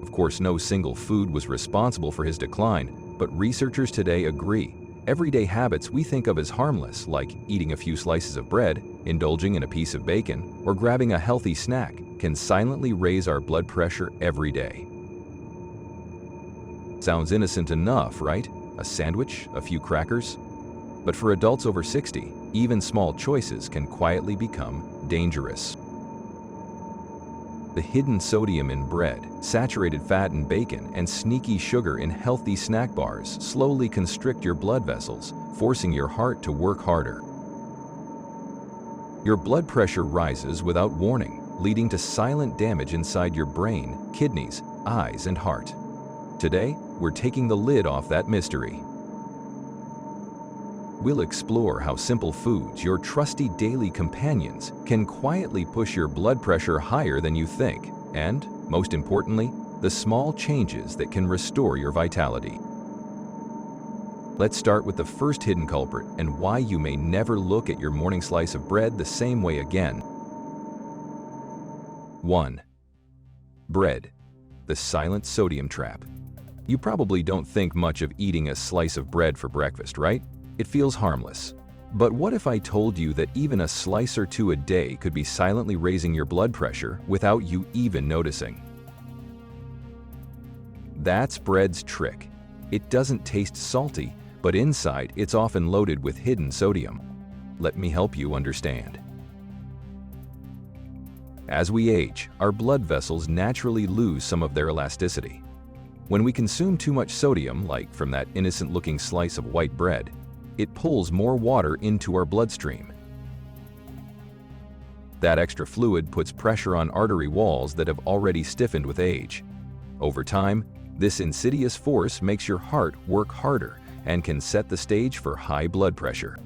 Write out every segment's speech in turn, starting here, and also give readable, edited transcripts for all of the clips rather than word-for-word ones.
Of course, no single food was responsible for his decline, but researchers today agree. Everyday habits we think of as harmless, like eating a few slices of bread, indulging in a piece of bacon, or grabbing a healthy snack, can silently raise our blood pressure every day. Sounds innocent enough, right? A sandwich, a few crackers? But for adults over 60, even small choices can quietly become dangerous. The hidden sodium in bread, saturated fat in bacon, and sneaky sugar in healthy snack bars slowly constrict your blood vessels, forcing your heart to work harder. Your blood pressure rises without warning, leading to silent damage inside your brain, kidneys, eyes, and heart. Today, we're taking the lid off that mystery. We'll explore how simple foods, your trusty daily companions, can quietly push your blood pressure higher than you think, and, most importantly, the small changes that can restore your vitality. Let's start with the first hidden culprit and why you may never look at your morning slice of bread the same way again. 1. Bread, the silent sodium trap. You probably don't think much of eating a slice of bread for breakfast, right? It feels harmless. But what if I told you that even a slice or two a day could be silently raising your blood pressure without you even noticing? That's bread's trick. It doesn't taste salty, but inside it's often loaded with hidden sodium. Let me help you understand. As we age, our blood vessels naturally lose some of their elasticity. When we consume too much sodium, like from that innocent-looking slice of white bread, it pulls more water into our bloodstream. That extra fluid puts pressure on artery walls that have already stiffened with age. Over time, this insidious force makes your heart work harder and can set the stage for high blood pressure.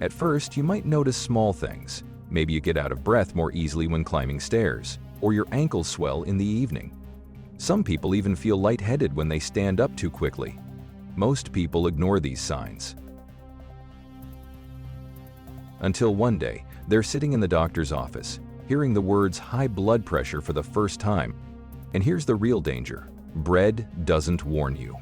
At first, you might notice small things. Maybe you get out of breath more easily when climbing stairs, or your ankles swell in the evening. Some people even feel lightheaded when they stand up too quickly. Most people ignore these signs. Until one day, they're sitting in the doctor's office, hearing the words high blood pressure for the first time. And here's the real danger: bread doesn't warn you.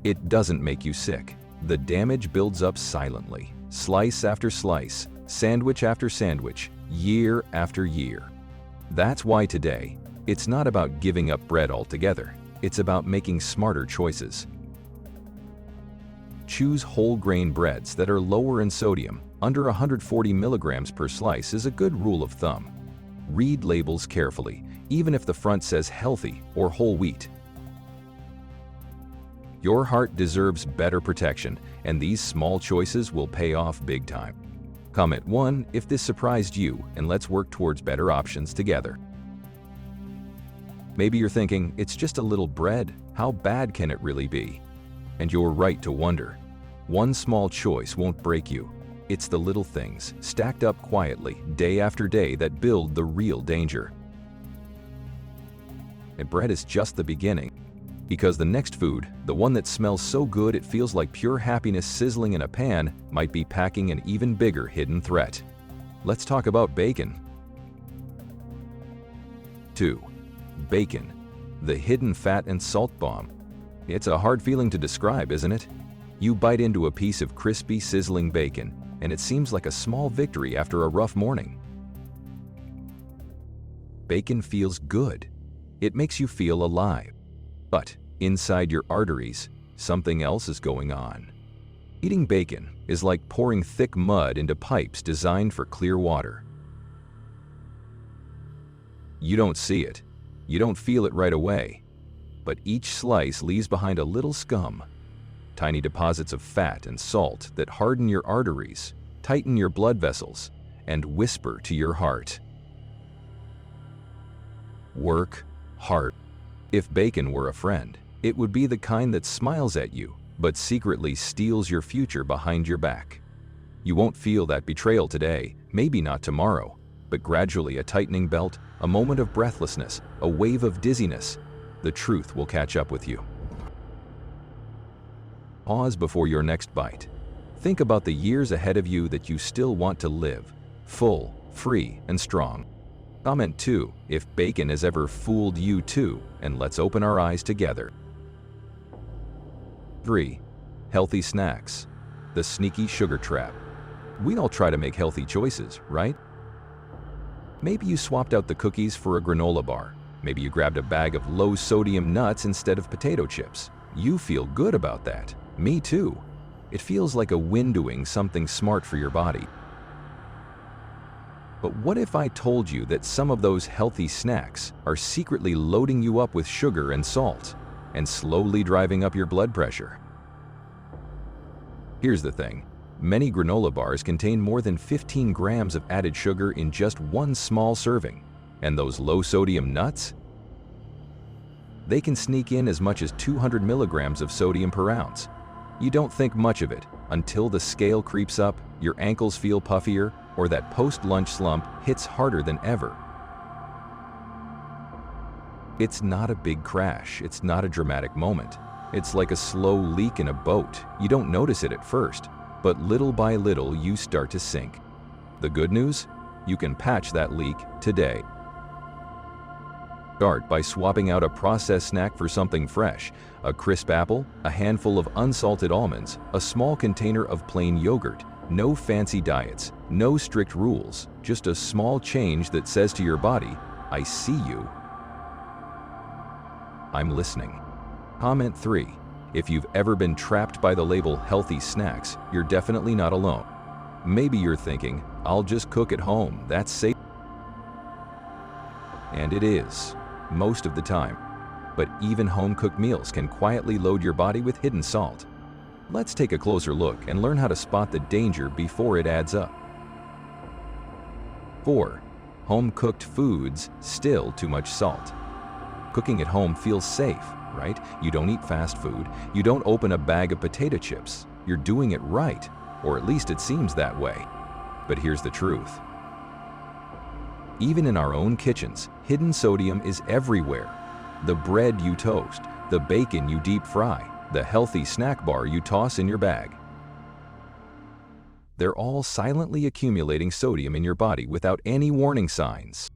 It doesn't make you sick. The damage builds up silently, slice after slice, sandwich after sandwich, year after year. That's why today, it's not about giving up bread altogether. It's about making smarter choices. Choose whole grain breads that are lower in sodium. Under 140 milligrams per slice is a good rule of thumb. Read labels carefully, even if the front says healthy or whole wheat. Your heart deserves better protection, and these small choices will pay off big time. Comment 1 if this surprised you, and let's work towards better options together. Maybe you're thinking, it's just a little bread, how bad can it really be? And you're right to wonder. One small choice won't break you. It's the little things, stacked up quietly, day after day, that build the real danger. And bread is just the beginning. Because the next food, the one that smells so good it feels like pure happiness sizzling in a pan, might be packing an even bigger hidden threat. Let's talk about bacon. 2. Bacon, the hidden fat and salt bomb. It's a hard feeling to describe, isn't it? You bite into a piece of crispy, sizzling bacon, and it seems like a small victory after a rough morning. Bacon feels good. It makes you feel alive. But inside your arteries, something else is going on. Eating bacon is like pouring thick mud into pipes designed for clear water. You don't see it. You don't feel it right away, but each slice leaves behind a little scum, tiny deposits of fat and salt that harden your arteries, tighten your blood vessels, and whisper to your heart. Work hard. If bacon were a friend, it would be the kind that smiles at you, but secretly steals your future behind your back. You won't feel that betrayal today, maybe not tomorrow, but gradually a tightening belt, a moment of breathlessness, a wave of dizziness, the truth will catch up with you. Pause before your next bite. Think about the years ahead of you that you still want to live, full, free, and strong. Comment 2 if bacon has ever fooled you too, and let's open our eyes together. 3. Healthy snacks. The sneaky sugar trap. We all try to make healthy choices, right? Maybe you swapped out the cookies for a granola bar. Maybe you grabbed a bag of low-sodium nuts instead of potato chips. You feel good about that. Me too. It feels like a win doing something smart for your body. But what if I told you that some of those healthy snacks are secretly loading you up with sugar and salt and slowly driving up your blood pressure? Here's the thing. Many granola bars contain more than 15 grams of added sugar in just one small serving. And those low-sodium nuts? They can sneak in as much as 200 milligrams of sodium per ounce. You don't think much of it until the scale creeps up, your ankles feel puffier, or that post-lunch slump hits harder than ever. It's not a big crash. It's not a dramatic moment. It's like a slow leak in a boat. You don't notice it at first, but little by little you start to sink. The good news? You can patch that leak today. Start by swapping out a processed snack for something fresh. A crisp apple, a handful of unsalted almonds, a small container of plain yogurt. No fancy diets, no strict rules, just a small change that says to your body, I see you. I'm listening. Comment 3. If you've ever been trapped by the label healthy snacks, you're definitely not alone. Maybe you're thinking, I'll just cook at home, that's safe. And it is, most of the time. But even home-cooked meals can quietly load your body with hidden salt. Let's take a closer look and learn how to spot the danger before it adds up. 4. Home-cooked foods, still too much salt. Cooking at home feels safe, right? You don't eat fast food. You don't open a bag of potato chips. You're doing it right, or at least it seems that way. But here's the truth. Even in our own kitchens, hidden sodium is everywhere. The bread you toast, the bacon you deep fry, the healthy snack bar you toss in your bag. They're all silently accumulating sodium in your body without any warning signs.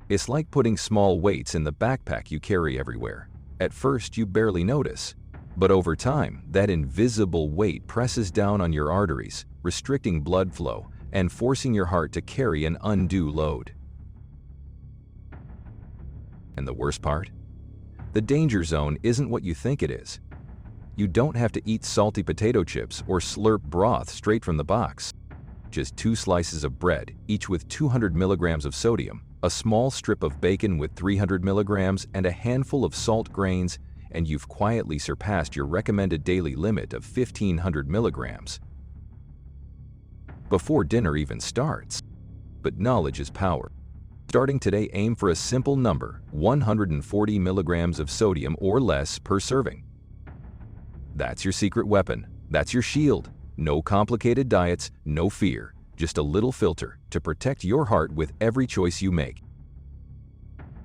It's like putting small weights in the backpack you carry everywhere. At first, you barely notice, but over time, that invisible weight presses down on your arteries, restricting blood flow and forcing your heart to carry an undue load. And the worst part? The danger zone isn't what you think it is. You don't have to eat salty potato chips or slurp broth straight from the box. Just 2 slices of bread, each with 200 milligrams of sodium, a small strip of bacon with 300 milligrams, and a handful of salt grains, and you've quietly surpassed your recommended daily limit of 1,500 milligrams. Before dinner even starts. But knowledge is power. Starting today, aim for a simple number, 140 milligrams of sodium or less per serving. That's your secret weapon. That's your shield. No complicated diets, no fear. Just a little filter to protect your heart with every choice you make.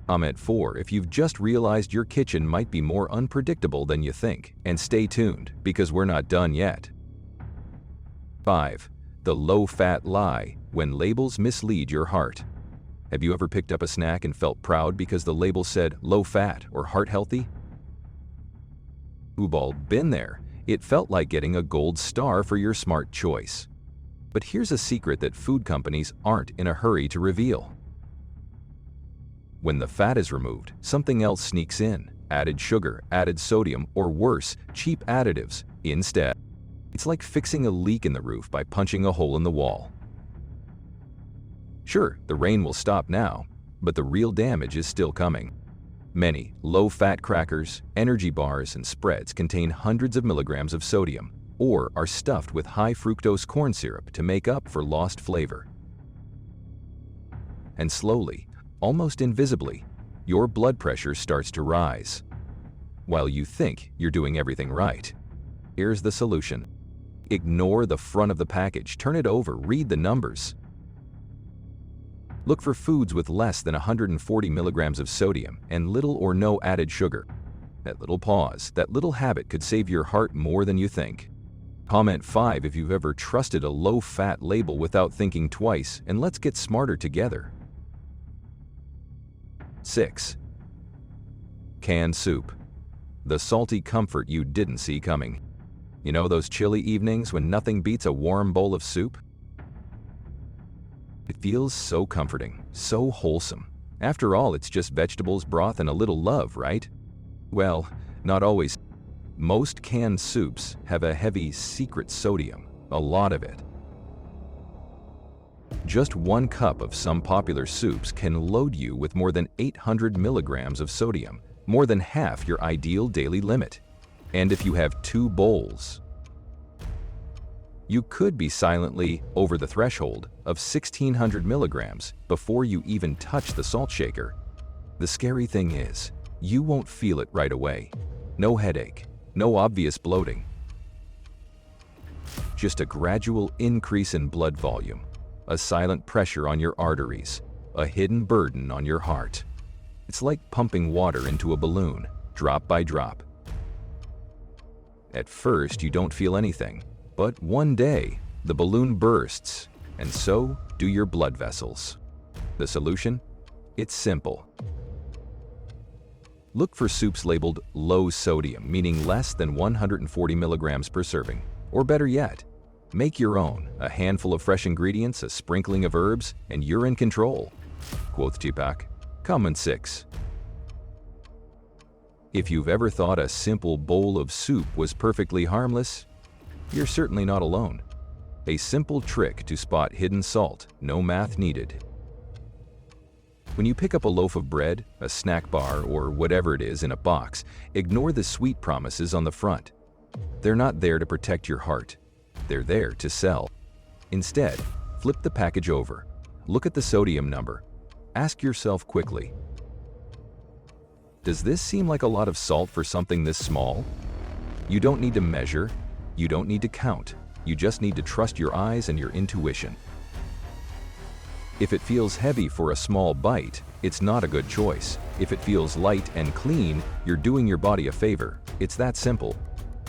Comment 4 if you've just realized your kitchen might be more unpredictable than you think. And stay tuned, because we're not done yet. 5. The low-fat lie when labels mislead your heart. Have you ever picked up a snack and felt proud because the label said low-fat or heart-healthy? We've all been there. It felt like getting a gold star for your smart choice. But here's a secret that food companies aren't in a hurry to reveal. When the fat is removed, something else sneaks in. Added sugar, added sodium, or worse, cheap additives instead. It's like fixing a leak in the roof by punching a hole in the wall. Sure, the rain will stop now, but the real damage is still coming. Many low-fat crackers, energy bars, and spreads contain hundreds of milligrams of sodium, or are stuffed with high-fructose corn syrup to make up for lost flavor. And slowly, almost invisibly, your blood pressure starts to rise. While you think you're doing everything right, here's the solution. Ignore the front of the package, turn it over, read the numbers. Look for foods with less than 140 milligrams of sodium and little or no added sugar. That little pause, that little habit could save your heart more than you think. Comment 5 if you've ever trusted a low-fat label without thinking twice, and let's get smarter together. 6. Canned soup. The salty comfort you didn't see coming. You know those chilly evenings when nothing beats a warm bowl of soup? It feels so comforting, so wholesome. After all, it's just vegetables, broth, and a little love, right? Well, not always. Most canned soups have a heavy secret sodium, a lot of it. Just 1 cup of some popular soups can load you with more than 800 milligrams of sodium, more than half your ideal daily limit. And if you have 2 bowls, you could be silently over the threshold of 1,600 milligrams before you even touch the salt shaker. The scary thing is, you won't feel it right away. No headache, no obvious bloating. Just a gradual increase in blood volume, a silent pressure on your arteries, a hidden burden on your heart. It's like pumping water into a balloon, drop by drop. At first, you don't feel anything, but one day, the balloon bursts, and so do your blood vessels. The solution? It's simple. Look for soups labeled low sodium, meaning less than 140 milligrams per serving. Or better yet, make your own, a handful of fresh ingredients, a sprinkling of herbs, and you're in control. Quoth Tupac. Comment 6. If you've ever thought a simple bowl of soup was perfectly harmless, you're certainly not alone. A simple trick to spot hidden salt, no math needed. When you pick up a loaf of bread, a snack bar, or whatever it is in a box, ignore the sweet promises on the front. They're not there to protect your heart. They're there to sell. Instead, flip the package over. Look at the sodium number. Ask yourself quickly, does this seem like a lot of salt for something this small? You don't need to measure. You don't need to count. You just need to trust your eyes and your intuition. If it feels heavy for a small bite, it's not a good choice. If it feels light and clean, you're doing your body a favor. It's that simple.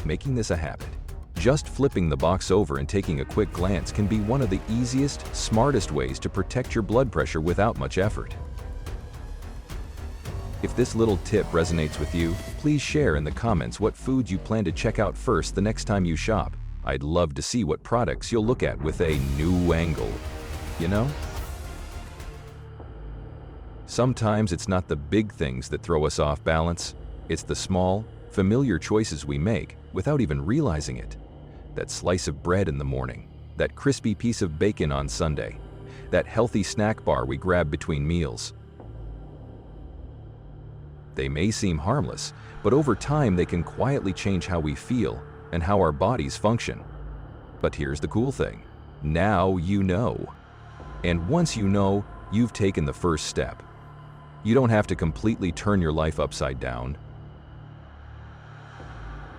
Making this a habit. Just flipping the box over and taking a quick glance can be one of the easiest, smartest ways to protect your blood pressure without much effort. If this little tip resonates with you, please share in the comments what foods you plan to check out first the next time you shop. I'd love to see what products you'll look at with a new angle. You know? Sometimes it's not the big things that throw us off balance. It's the small, familiar choices we make without even realizing it. That slice of bread in the morning, that crispy piece of bacon on Sunday, that healthy snack bar we grab between meals. They may seem harmless, but over time they can quietly change how we feel and how our bodies function. But here's the cool thing. Now you know. And once you know, you've taken the first step. You don't have to completely turn your life upside down.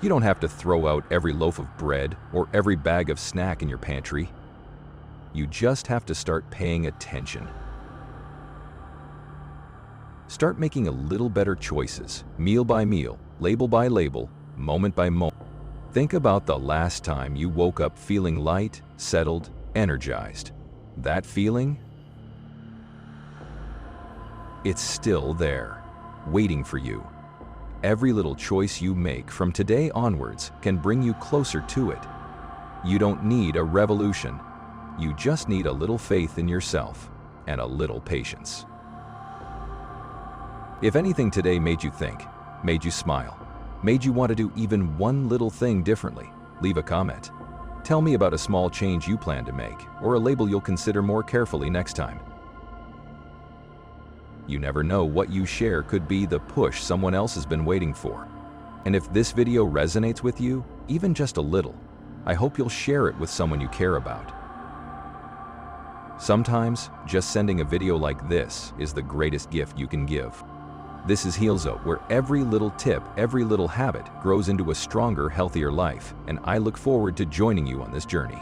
You don't have to throw out every loaf of bread or every bag of snack in your pantry. You just have to start paying attention. Start making a little better choices, meal by meal, label by label, moment by moment. Think about the last time you woke up feeling light, settled, energized. That feeling? It's still there, waiting for you. Every little choice you make from today onwards can bring you closer to it. You don't need a revolution. You just need a little faith in yourself and a little patience. If anything today made you think, made you smile, made you want to do even one little thing differently, leave a comment. Tell me about a small change you plan to make or a label you'll consider more carefully next time. You never know what you share could be the push someone else has been waiting for. And if this video resonates with you, even just a little, I hope you'll share it with someone you care about. Sometimes, just sending a video like this is the greatest gift you can give. This is HEALZO, where every little tip, every little habit grows into a stronger, healthier life, and I look forward to joining you on this journey.